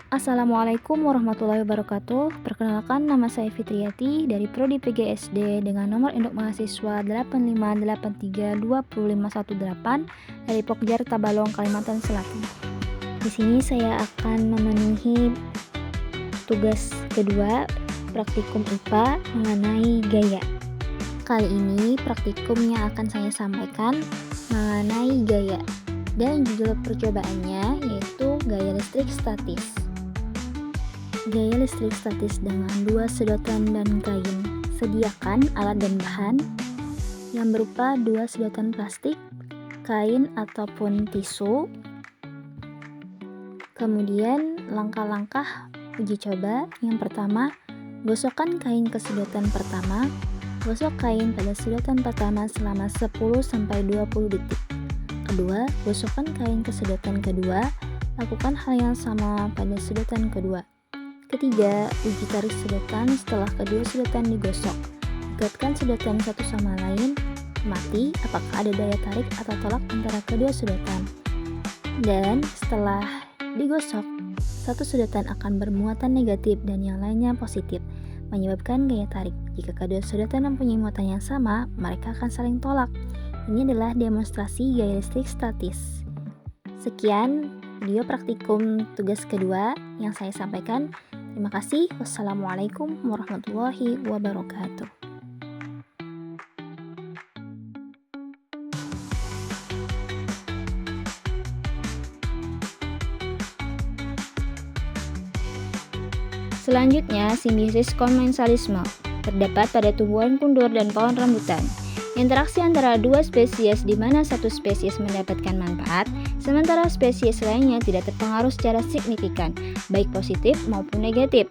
Assalamualaikum warahmatullahi wabarakatuh. Perkenalkan, nama saya Fitriati dari Prodi PGSD dengan nomor induk mahasiswa 8583201518 dari Pokjar Tabalong, Kalimantan Selatan. Di sini saya akan memenuhi tugas kedua praktikum IPA mengenai gaya. Kali ini praktikum yang akan saya sampaikan mengenai gaya dan judul percobaannya yaitu gaya listrik statis. Gaya listrik statis dengan 2 sedotan dan kain. Sediakan alat dan bahan yang berupa 2 sedotan plastik, kain ataupun tisu. Kemudian langkah-langkah uji coba. Yang pertama, gosokkan kain ke sedotan pertama. Gosok kain pada sedotan pertama selama 10-20 detik. Kedua, gosokkan kain ke sedotan kedua. Lakukan hal yang sama pada sedotan kedua. Ketiga, uji tarik sedotan setelah kedua sedotan digosok. Ikatkan sedotan satu sama lain, amati apakah ada daya tarik atau tolak antara kedua sedotan. Dan setelah digosok, satu sedotan akan bermuatan negatif dan yang lainnya positif, menyebabkan gaya tarik. Jika kedua sedotan mempunyai muatan yang sama, mereka akan saling tolak. Ini adalah demonstrasi gaya listrik statis. Sekian video praktikum tugas kedua yang saya sampaikan. Terima kasih. Wassalamualaikum warahmatullahi wabarakatuh. Selanjutnya, simbiosis komensalisme terdapat pada tumbuhan kundur dan pohon rambutan. Interaksi antara dua spesies di mana satu spesies mendapatkan manfaat, sementara spesies lainnya tidak terpengaruh secara signifikan, baik positif maupun negatif.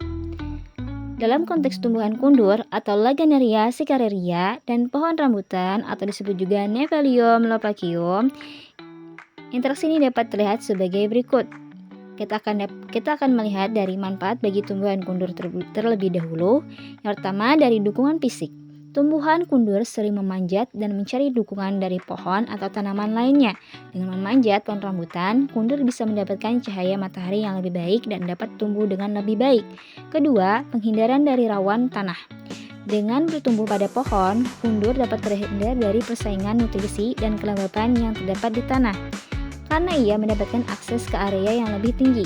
Dalam konteks tumbuhan kundur atau Laganeria siceraria dan pohon rambutan atau disebut juga Nephelium lopacium, interaksi ini dapat terlihat sebagai berikut. Kita akan melihat dari manfaat bagi tumbuhan kundur terlebih dahulu. Yang pertama, dari dukungan fisik. Tumbuhan kundur sering memanjat dan mencari dukungan dari pohon atau tanaman lainnya. Dengan memanjat pohon rambutan, kundur bisa mendapatkan cahaya matahari yang lebih baik dan dapat tumbuh dengan lebih baik. Kedua, penghindaran dari rawan tanah. Dengan bertumbuh pada pohon, kundur dapat terhindar dari persaingan nutrisi dan kelembapan yang terdapat di tanah, karena ia mendapatkan akses ke area yang lebih tinggi.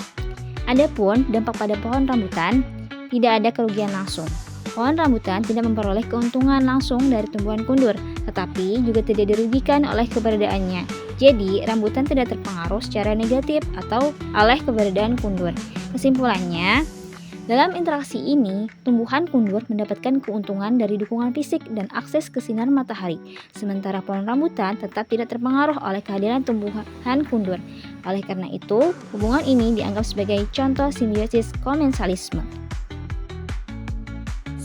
Adapun dampak pada pohon rambutan, tidak ada kerugian langsung. Pohon rambutan tidak memperoleh keuntungan langsung dari tumbuhan kundur, tetapi juga tidak dirugikan oleh keberadaannya. Jadi, rambutan tidak terpengaruh secara negatif atau oleh keberadaan kundur. Kesimpulannya, dalam interaksi ini, tumbuhan kundur mendapatkan keuntungan dari dukungan fisik dan akses ke sinar matahari, sementara pohon rambutan tetap tidak terpengaruh oleh kehadiran tumbuhan kundur. Oleh karena itu, hubungan ini dianggap sebagai contoh simbiosis komensalisme.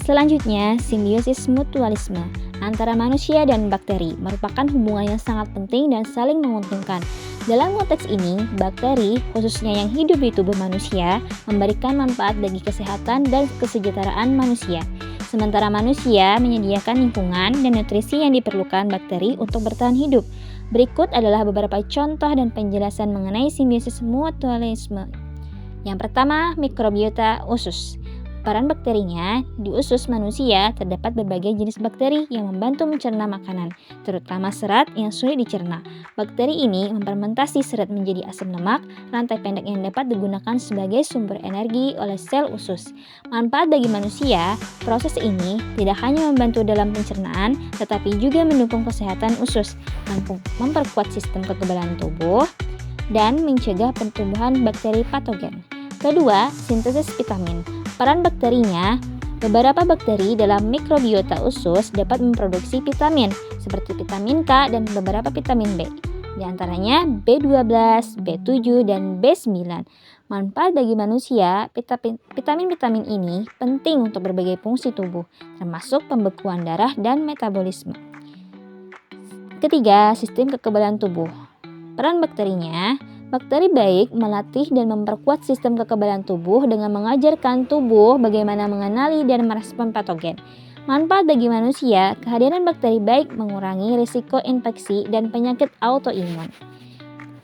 Selanjutnya, simbiosis mutualisme antara manusia dan bakteri merupakan hubungan yang sangat penting dan saling menguntungkan. Dalam konteks ini, bakteri, khususnya yang hidup di tubuh manusia, memberikan manfaat bagi kesehatan dan kesejahteraan manusia. Sementara manusia menyediakan lingkungan dan nutrisi yang diperlukan bakteri untuk bertahan hidup. Berikut adalah beberapa contoh dan penjelasan mengenai simbiosis mutualisme. Yang pertama, mikrobiota usus. Peran bakterinya, di usus manusia terdapat berbagai jenis bakteri yang membantu mencerna makanan, terutama serat yang sulit dicerna. Bakteri ini memfermentasi serat menjadi asam lemak, rantai pendek yang dapat digunakan sebagai sumber energi oleh sel usus. Manfaat bagi manusia, proses ini tidak hanya membantu dalam pencernaan, tetapi juga mendukung kesehatan usus, memperkuat sistem kekebalan tubuh, dan mencegah pertumbuhan bakteri patogen. Kedua, sintesis vitamin. Peran bakterinya, beberapa bakteri dalam mikrobiota usus dapat memproduksi vitamin seperti vitamin K dan beberapa vitamin B, di antaranya B12, B7, dan B9. Manfaat bagi manusia, vitamin-vitamin ini penting untuk berbagai fungsi tubuh, termasuk pembekuan darah dan metabolisme. Ketiga, sistem kekebalan tubuh. Peran bakterinya, bakteri baik melatih dan memperkuat sistem kekebalan tubuh dengan mengajarkan tubuh bagaimana mengenali dan merespon patogen. Manfaat bagi manusia, kehadiran bakteri baik mengurangi risiko infeksi dan penyakit autoimun.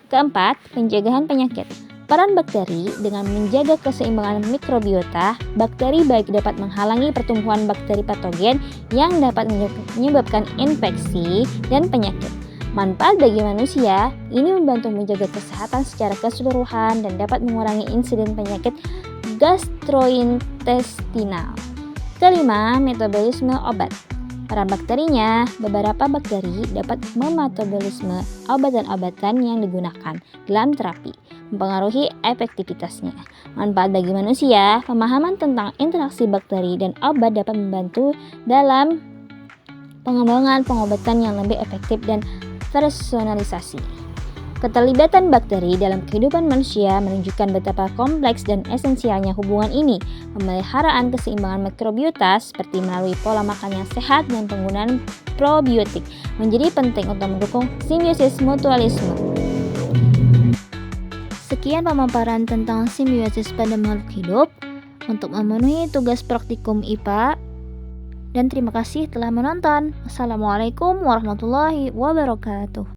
Keempat, pencegahan penyakit. Peran bakteri dengan menjaga keseimbangan mikrobiota, bakteri baik dapat menghalangi pertumbuhan bakteri patogen yang dapat menyebabkan infeksi dan penyakit. Manfaat bagi manusia, ini membantu menjaga kesehatan secara keseluruhan dan dapat mengurangi insiden penyakit gastrointestinal. Kelima, metabolisme obat. Peran bakterinya, beberapa bakteri dapat memetabolisme obat dan obatan yang digunakan dalam terapi, mempengaruhi efektivitasnya. Manfaat bagi manusia, pemahaman tentang interaksi bakteri dan obat dapat membantu dalam pengembangan pengobatan yang lebih efektif dan personalisasi. Keterlibatan bakteri dalam kehidupan manusia menunjukkan betapa kompleks dan esensialnya hubungan ini. Pemeliharaan keseimbangan mikrobiota seperti melalui pola makan yang sehat dan penggunaan probiotik menjadi penting untuk mendukung simbiosis mutualisme. Sekian pemaparan tentang simbiosis pada makhluk hidup untuk memenuhi tugas praktikum IPA, dan terima kasih telah menonton. Assalamualaikum warahmatullahi wabarakatuh.